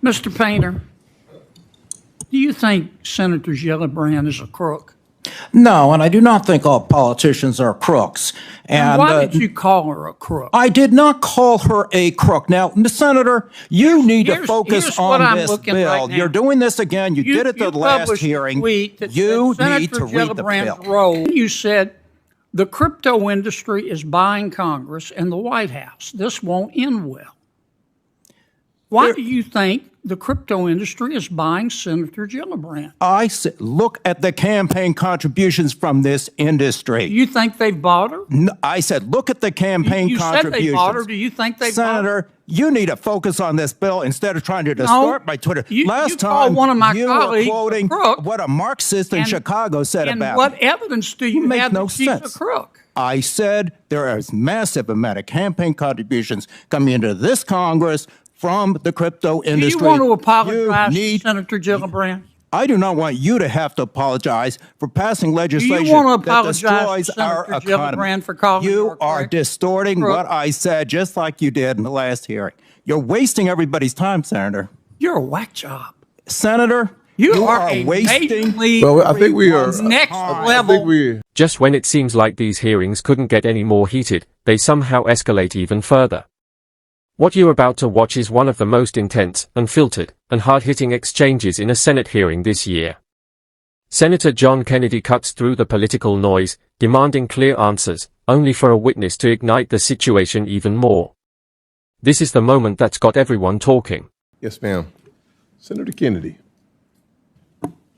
Mr. Painter, do you think Senator Gillibrand is a crook? No, and I do not think all politicians are crooks. And why did you call her a crook? I did not call her a crook. Now, Senator, you need to focus on this bill. Right, you're doing this again. You did it the last hearing. You need to read the bill. Role. You said the crypto industry is buying Congress and the White House. This won't end well. Why do you think the crypto industry is buying Senator Gillibrand? I said, look at the campaign contributions from this industry. Do you think they've bought her? No, I said, look at the campaign contributions. You said they bought her. Do you think they bought her? Senator, you need to focus on this bill instead of trying to distort my Twitter. Last time, one of my you were quoting what a Marxist in Chicago said about And what evidence do you have that she's a crook? I said there is massive amount of campaign contributions coming into this Congress from the crypto industry. Do you want to apologize to Senator Gillibrand? I do not want you to have to apologize for passing legislation that destroys our economy. For calling you are distorting what I said, just like you did in the last hearing. You're wasting everybody's time, Senator. You're a whack job. Senator, you are wasting. Well, I think we are next level. Just when it seems like these hearings couldn't get any more heated, they somehow escalate even further. What you're about to watch is one of the most intense, unfiltered, and hard-hitting exchanges in a Senate hearing this year. Senator John Kennedy cuts through the political noise, demanding clear answers, only for a witness to ignite the situation even more. This is the moment that's got everyone talking. Yes, ma'am. Senator Kennedy.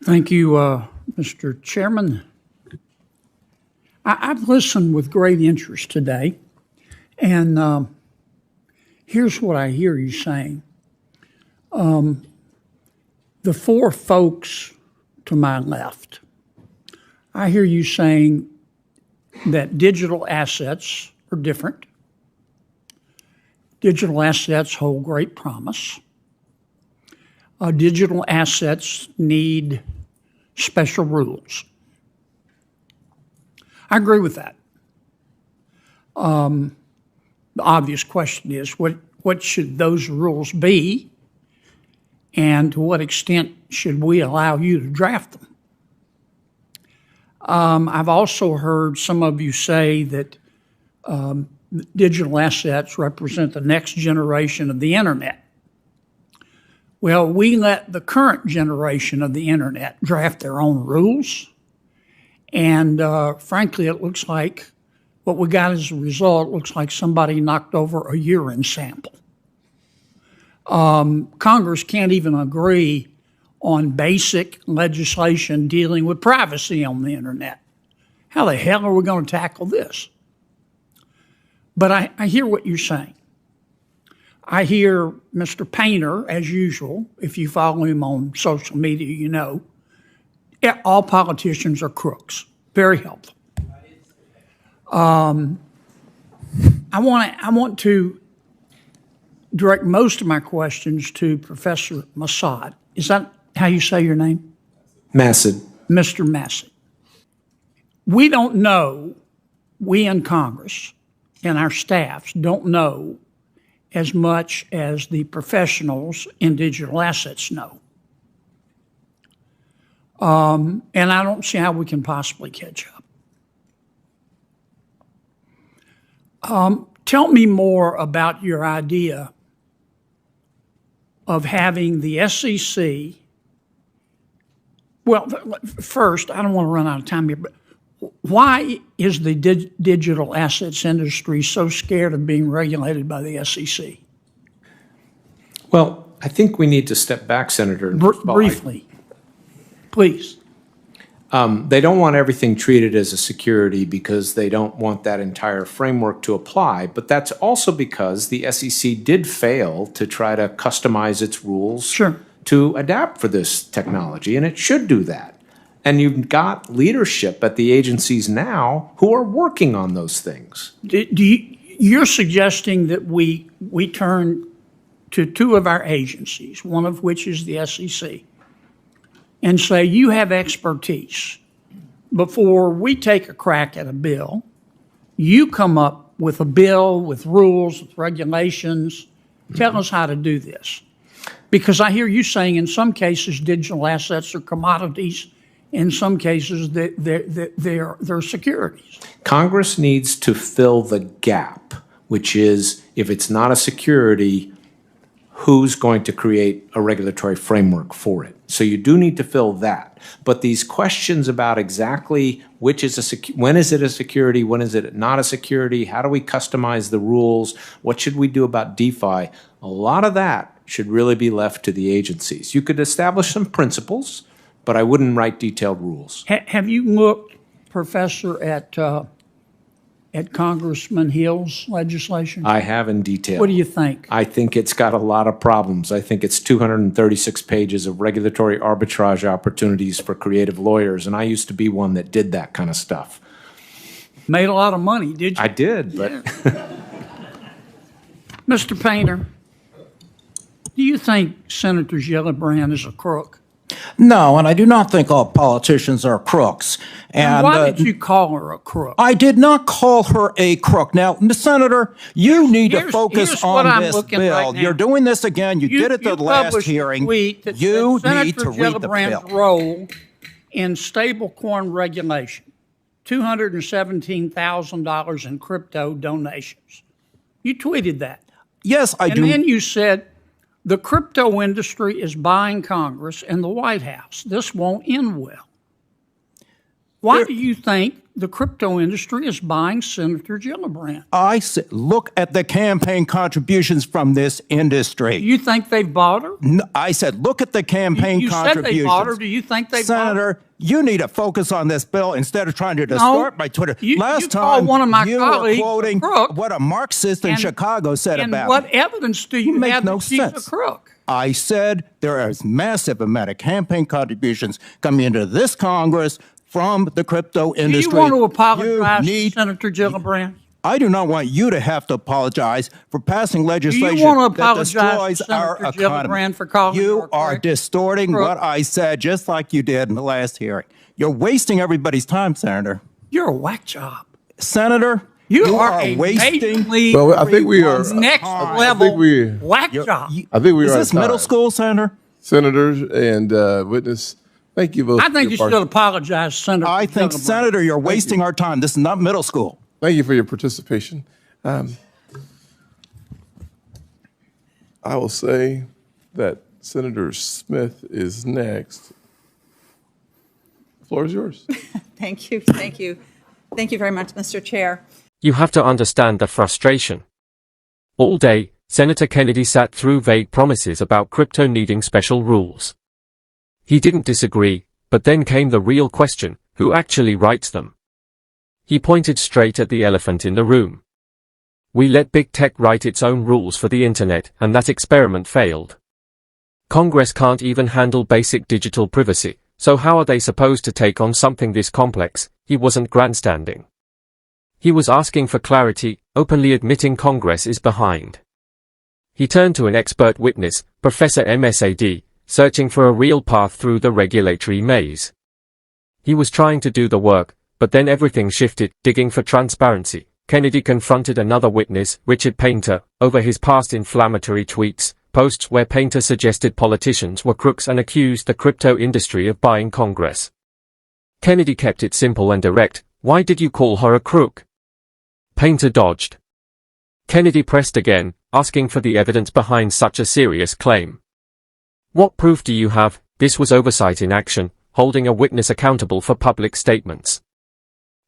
Thank you, Mr. Chairman. I've listened with great interest today, and here's what I hear you saying. The four folks to my left, I hear you saying that digital assets are different. Digital assets hold great promise. Digital assets need special rules. I agree with that. The obvious question is, what should those rules be, and to what extent should we allow you to draft them? I've also heard some of you say that digital assets represent the next generation of the internet. Well, we let the current generation of the internet draft their own rules, and frankly, it looks like what we got as a result looks like somebody knocked over a urine sample. Congress can't even agree on basic legislation dealing with privacy on the internet. How the hell are we going to tackle this? But I hear what you're saying. I hear Mr. Painter, as usual, if you follow him on social media, you know, all politicians are crooks. Very helpful. I want to direct most of my questions to Professor Massad. Is that how you say your name? Massad. Mr. Massad. We don't know, we in Congress and our staffs don't know as much as the professionals in digital assets know. And I don't see how we can possibly catch up. Tell me more about your idea of having the SEC. Well, first, I don't want to run out of time here, but why is the digital assets industry so scared of being regulated by the SEC? Well, I think we need to step back, Senator. Briefly, please. They don't want everything treated as a security because they don't want that entire framework to apply. But that's also because the SEC did fail to try to customize its rules to adapt for this technology, and it should do that. And you've got leadership at the agencies now who are working on those things. You're suggesting that we turn to two of our agencies, one of which is the SEC, and say, you have expertise. Before we take a crack at a bill, you come up with a bill with rules, with regulations. Tell us how to do this. Because I hear you saying in some cases digital assets are commodities, in some cases they're securities. Congress needs to fill the gap, which is if it's not a security, who's going to create a regulatory framework for it? So you do need to fill that. But these questions about exactly which is when is it a security, when is it not a security, how do we customize the rules, what should we do about DeFi, a lot of that should really be left to the agencies. You could establish some principles, but I wouldn't write detailed rules. Have you looked, Professor, at Congressman Hill's legislation? I have in detail. What do you think? I think it's got a lot of problems. I think it's 236 pages of regulatory arbitrage opportunities for creative lawyers, and I used to be one that did that kind of stuff. Made a lot of money, did you? I did, but Mr. Painter, do you think Senator Gillibrand is a crook? No, and I do not think all politicians are crooks. And why did you call her a crook? I did not call her a crook. Now, Senator, you need to focus here's what on I'm this looking bill. right now. You're doing this again. You did it the last published a hearing. tweet that You said need to Senator read the Gillibrand's bill. role in stablecoin regulation, $217,000 in crypto donations. You tweeted that. Yes, I do. And then you said, the crypto industry is buying Congress and the White House. This won't end well. Why do you think the crypto industry is buying Senator Gillibrand? I said, look at the campaign contributions from this industry. You think they've bought her? No, I said, look at the campaign You said contributions. they bought her. Do you think they bought her? Senator, you need to focus on this bill instead of trying to distort my Twitter. Last you called time, one of my you were colleagues a quoting crook, what a Marxist in and- Chicago said And about what me. evidence do you Make have no that she's sense. a crook? I said there is massive amount of campaign contributions coming into this Congress from the crypto Do industry. you want to apologize You need- to Senator Gillibrand? I do not want you to have to apologize for passing legislation want to that apologize destroys to our Senator economy. Gillibrand for calling her You a are crook? distorting what I said, just like you did in the last hearing. You're wasting everybody's time, Senator. You're a whack job. Senator, You are a wasting. major league Well, I think we are. next I level think we. whack job. I think we Is are. this out of middle time. school, Senator? Senators and witness? Thank you both. I think you for your should apologize, Senator. I think, Gillibrand. Senator, you're wasting our time. This is not middle school. Thank you for your participation. I will say that Senator Smith is next. The floor is yours. Thank you. Thank you. Thank you very much, Mr. Chair. You have to understand the frustration. All day, Senator Kennedy sat through vague promises about crypto needing special rules. He didn't disagree, but then came the real question, who actually writes them? He pointed straight at the elephant in the room. We let big tech write its own rules for the internet, and that experiment failed. Congress can't even handle basic digital privacy, so how are they supposed to take on something this complex? He wasn't grandstanding. He was asking for clarity, openly admitting Congress is behind. He turned to an expert witness, Professor MSAD, searching for a real path through the regulatory maze. He was trying to do the work, but then everything shifted, digging for transparency. Kennedy confronted another witness, Richard Painter, over his past inflammatory tweets, posts where Painter suggested politicians were crooks and accused the crypto industry of buying Congress. Kennedy kept it simple and direct. Why did you call her a crook? Painter dodged. Kennedy pressed again, asking for the evidence behind such a serious claim. What proof do you have? This was oversight in action, holding a witness accountable for public statements.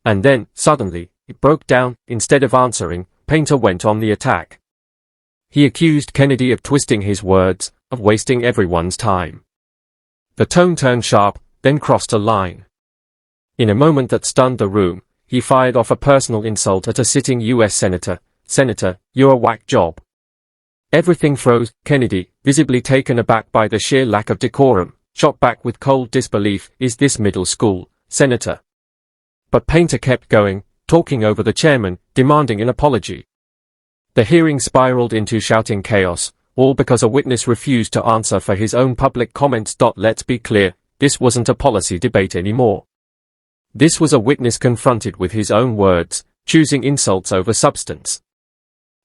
And then, suddenly, it broke down. Instead of answering, Painter went on the attack. He accused Kennedy of twisting his words, of wasting everyone's time. The tone turned sharp, then crossed a line. In a moment that stunned the room, he fired off a personal insult at a sitting U.S. senator. Senator, you're a whack job. Everything froze. Kennedy, visibly taken aback by the sheer lack of decorum, shot back with cold disbelief. Is this middle school, Senator? But Painter kept going, talking over the chairman, demanding an apology. The hearing spiraled into shouting chaos, all because a witness refused to answer for his own public comments. Let's be clear, this wasn't a policy debate anymore. This was a witness confronted with his own words, choosing insults over substance.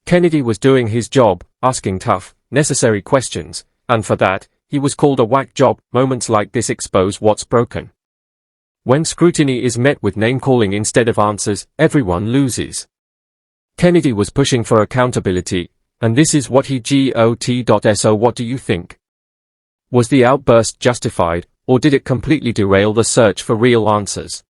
Kennedy was doing his job, asking tough, necessary questions. And for that, he was called a whack job. Moments like this expose what's broken. When scrutiny is met with name-calling instead of answers, everyone loses. Kennedy was pushing for accountability, and this is what he got. So what do you think? Was the outburst justified, or did it completely derail the search for real answers?